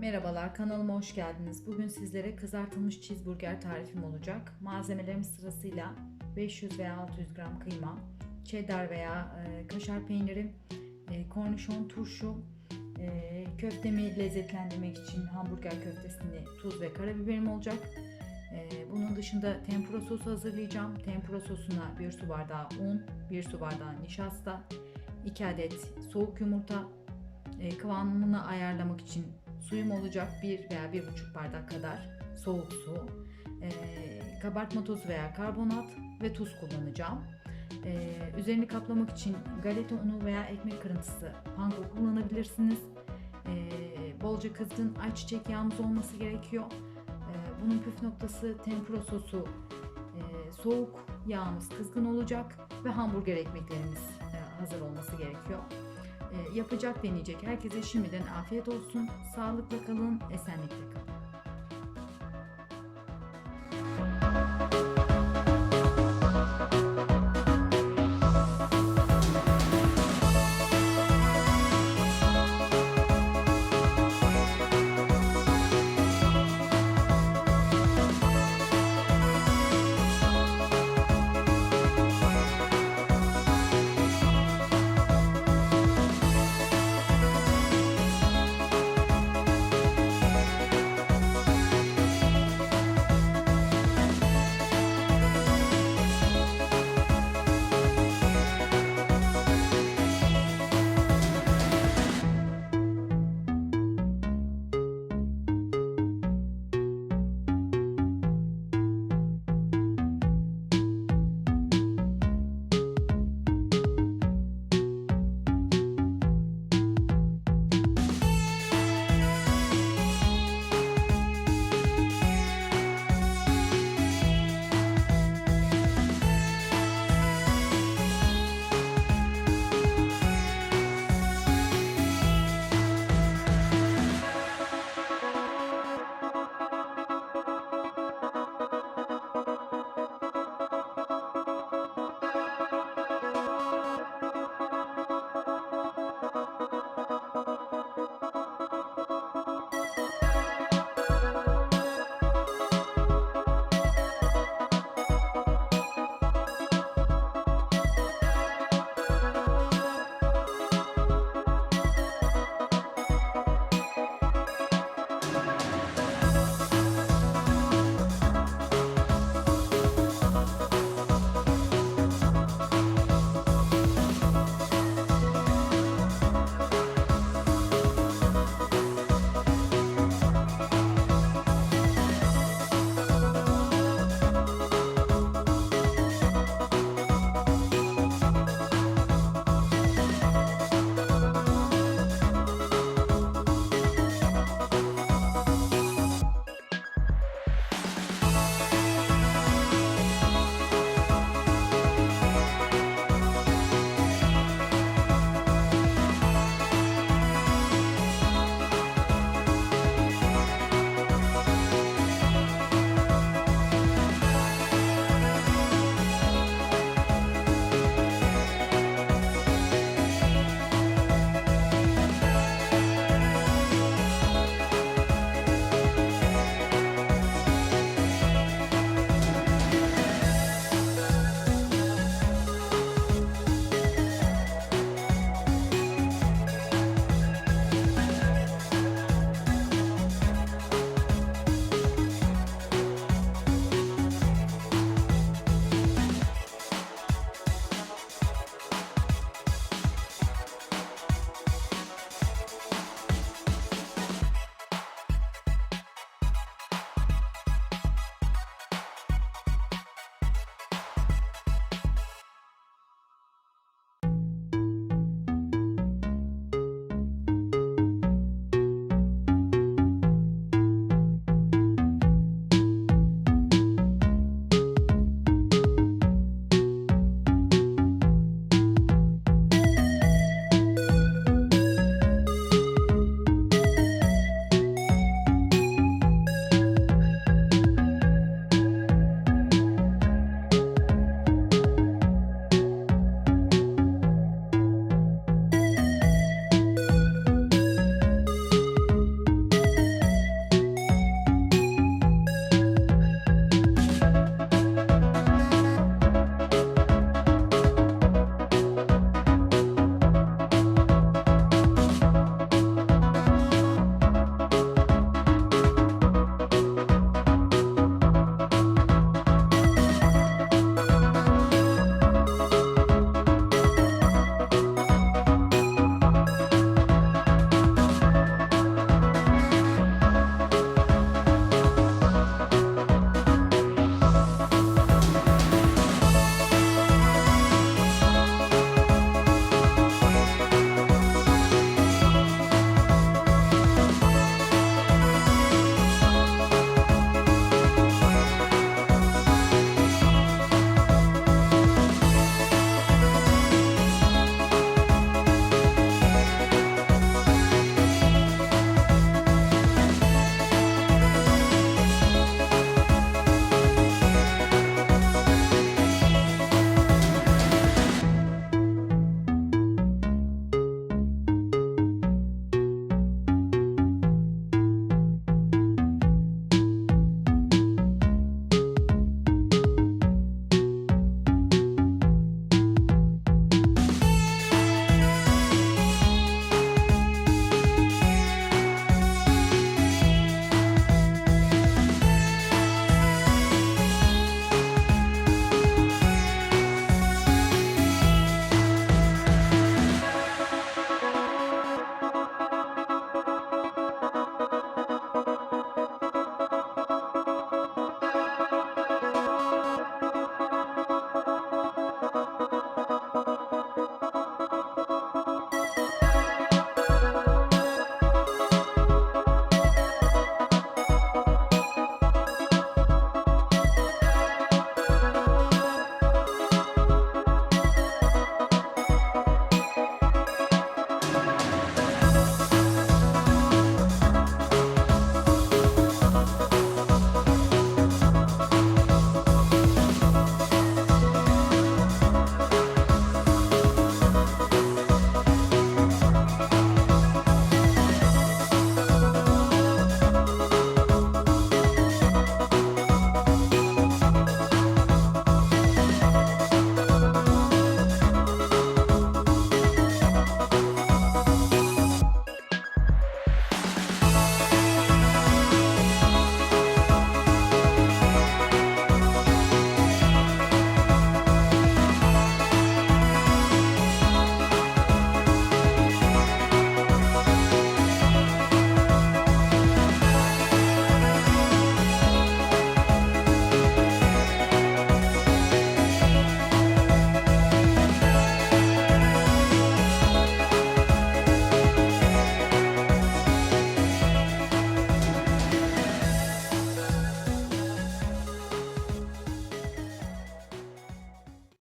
Merhabalar, kanalıma hoş geldiniz. Bugün sizlere kızartılmış cheeseburger tarifim olacak. Malzemelerim sırasıyla 500 veya 600 gram kıyma, Çeddar veya kaşar peyniri, kornişon, turşu, köftemi lezzetlendirmek için hamburger köftesini, tuz ve karabiberim olacak. Bunun dışında tempura sosu hazırlayacağım. Tempura sosuna 1 su bardağı un, 1 su bardağı nişasta, 2 adet soğuk yumurta, kıvamını ayarlamak için suyum olacak, 1 veya 1,5 bardak kadar soğuk su, kabartma tozu veya karbonat ve tuz kullanacağım. Üzerini kaplamak için galeta unu veya ekmek kırıntısı, panko kullanabilirsiniz. Bolca kızgın ayçiçek yağımız olması gerekiyor. Bunun püf noktası tempura sosu, soğuk yağımız kızgın olacak ve hamburger ekmeklerimiz hazır olması gerekiyor. Yapacak, deneyecek herkese şimdiden afiyet olsun. Sağlıkla kalın, esenlikle kalın.